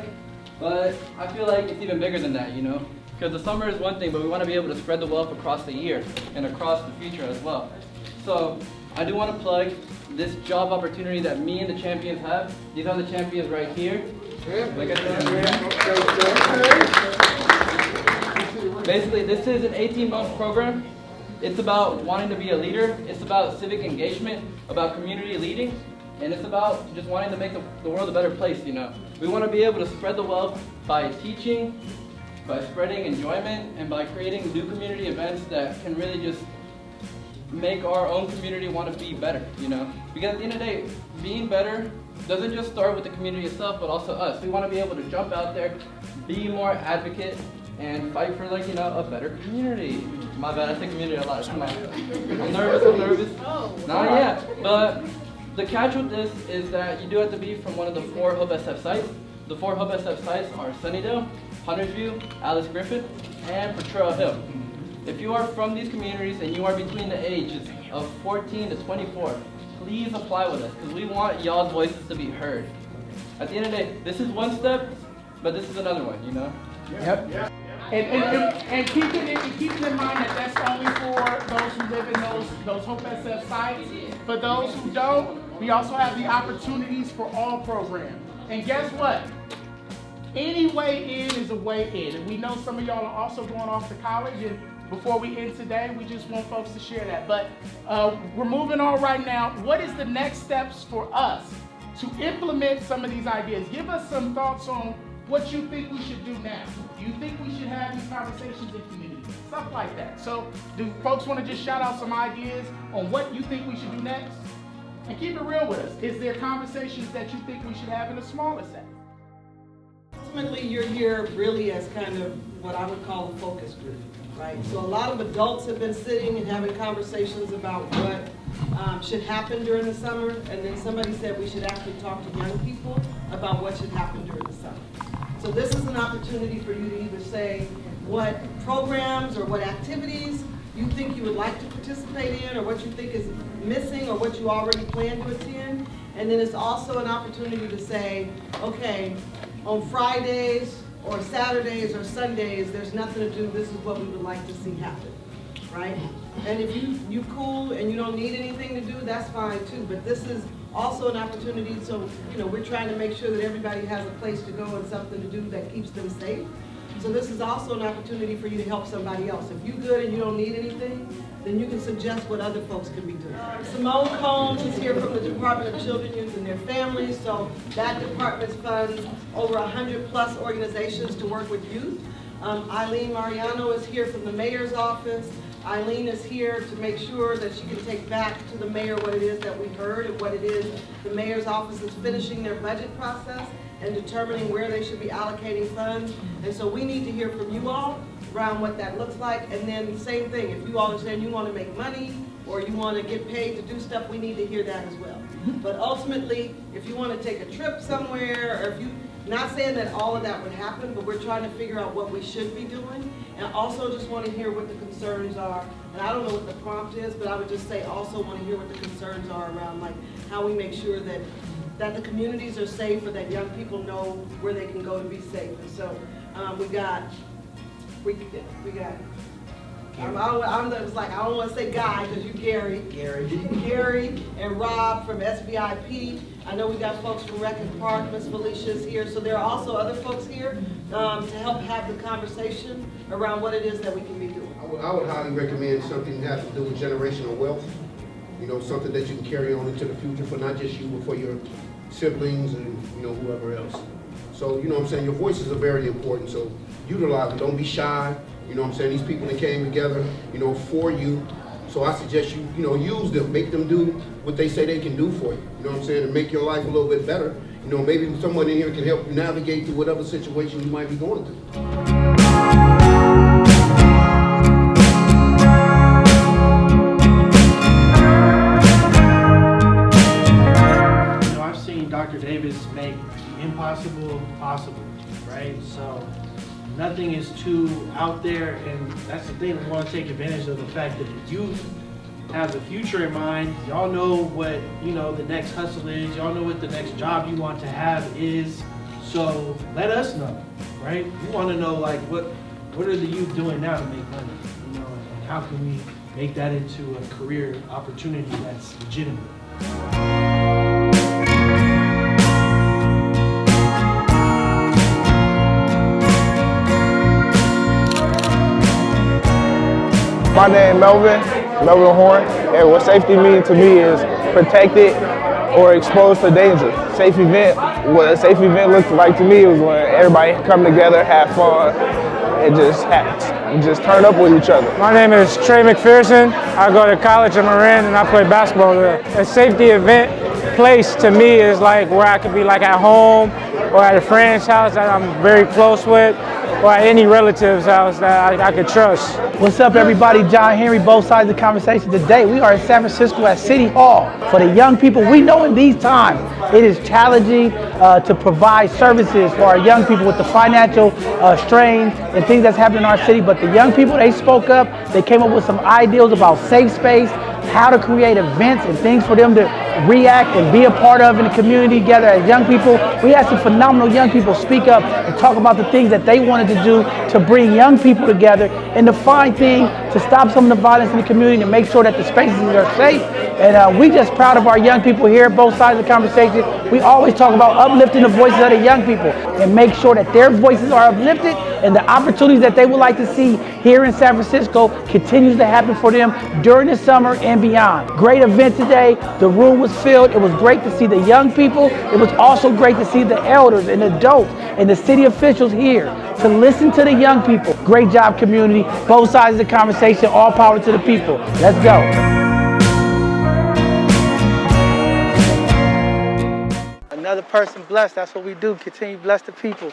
like, but I feel like it's even bigger than that, you know? Because the summer is one thing, but we want to be able to spread the wealth across the year and across the future as well. So I do want to plug this job opportunity that me and the champions have. These are the champions right here. Look at them. Basically, this is an 18-month program. It's about wanting to be a leader. It's about civic engagement, about community leading, and it's about just wanting to make the world a better place, you know. We want to be able to spread the wealth by teaching, by spreading enjoyment, and by creating new community events that can really just make our own community want to be better, you know. Because at the end of the day, being better doesn't just start with the community itself, but also us. We want to be able to jump out there, be more advocate, and fight for, like, you know, a better community. My bad, I say community a lot. Come on. I'm nervous. Not yet. But the catch with this is that you do have to be from one of the 4 Hope SF sites. The 4 Hope SF sites are Sunnydale, Huntersview, Alice Griffith, and Potrero Hill. If you are from these communities and you are between the ages of 14 to 24, please apply with us, because we want y'all's voices to be heard. At the end of the day, this is one step, but this is another one, you know? Yep. And keeping in mind that that's only for those who live in those Hope SF sites. For those who don't, we also have the opportunities for all programs. And guess what? Any way in is a way in. And we know some of y'all are also going off to college. And before we end today, we just want folks to share that. But we're moving on right now. What is the next steps for us to implement some of these ideas? Give us some thoughts on what you think we should do now. Do you think we should have these conversations in community? Stuff like that. So do folks want to just shout out some ideas on what you think we should do next? And keep it real with us. Is there conversations that you think we should have in a smaller setting? Ultimately, you're here really as kind of what I would call a focus group, right? So a lot of adults have been sitting and having conversations about what should happen during the summer, and then somebody said we should actually talk to young people about what should happen during the summer. So this is an opportunity for you to either say what programs or what activities you think you would like to participate in, or what you think is missing, or what you already plan to attend. And then it's also an opportunity to say, okay, on Fridays or Saturdays or Sundays, there's nothing to do, this is what we would like to see happen, right? And if you cool and you don't need anything to do, that's fine too, but this is also an opportunity, so, you know, we're trying to make sure that everybody has a place to go and something to do that keeps them safe. So this is also an opportunity for you to help somebody else. If you're good and you don't need anything, then you can suggest what other folks can be doing. Simone Combs is here from the Department of Children, Youth, and their Families. So that department funds over 100+ organizations to work with youth. Eileen Mariano is here from the mayor's office. Eileen is here to make sure that she can take back to the mayor what it is that we heard and what it is the mayor's office is finishing their budget process and determining where they should be allocating funds. And so we need to hear from you all around what that looks like. And then same thing, if you all are saying you want to make money or you want to get paid to do stuff, we need to hear that as well. But ultimately, if you want to take a trip somewhere, or if you, not saying that all of that would happen, but we're trying to figure out what we should be doing. And I also just want to hear what the concerns are. And I don't know what the prompt is, but I would just say also want to hear what the concerns are around, like, how we make sure that the communities are safe, or that young people know where they can go to be safe. And so we got. I don't want to say Guy, because you Gary and Rob from SVIP. I know we got folks from Rec and Park. Miss Felicia's here. So there are also other folks here to help have the conversation around what it is that we can be doing. I would highly recommend something that has to do with generational wealth. You know, something that you can carry on into the future for not just you, but for your siblings and, you know, whoever else. So, you know what I'm saying, your voices are very important, so utilize them. Don't be shy. You know what I'm saying, these people that came together, you know, for you. So I suggest you, you know, use them, make them do what they say they can do for you. You know what I'm saying, and make your life a little bit better. You know, maybe someone in here can help you navigate through whatever situation you might be going through. Dr. Davis make impossible possible, right? So nothing is too out there, and that's the thing. We want to take advantage of the fact that the youth have the future in mind. Y'all know what, you know, the next hustle is. Y'all know what the next job you want to have is. So let us know, right? We want to know like what are the youth doing now to make money, you know, and how can we make that into a career opportunity that's legitimate. My name is Melvin Horn, and what safety means to me is protected or exposed to danger. Safe event, what a safe event looks like to me is when everybody come together, have fun, and just turn up with each other. My name is Trey McPherson. I go to college in Marin and I play basketball there. A safety event place to me is like where I could be like at home or at a friend's house that I'm very close with, or at any relative's house that I could trust. What's up, everybody? John Henry, both sides of the conversation. Today, we are in San Francisco at City Hall. For the young people, we know in these times, it is challenging to provide services for our young people with the financial strain and things that's happening in our city. But the young people, they spoke up. They came up with some ideas about safe space, how to create events and things for them to react and be a part of in the community together as young people. We had some phenomenal young people speak up and talk about the things that they wanted to do to bring young people together and to find things to stop some of the violence in the community and make sure that the spaces are safe. And we just proud of our young people here, both sides of the conversation. We always talk about uplifting the voices of the young people and make sure that their voices are uplifted and the opportunities that they would like to see here in San Francisco continues to happen for them during the summer and beyond. Great event today. The room was filled. It was great to see the young people. It was also great to see the elders and adults and the city officials here to listen to the young people. Great job, community. Both sides of the conversation. All power to the people. Let's go. Another person blessed. That's what we do. Continue to bless the people.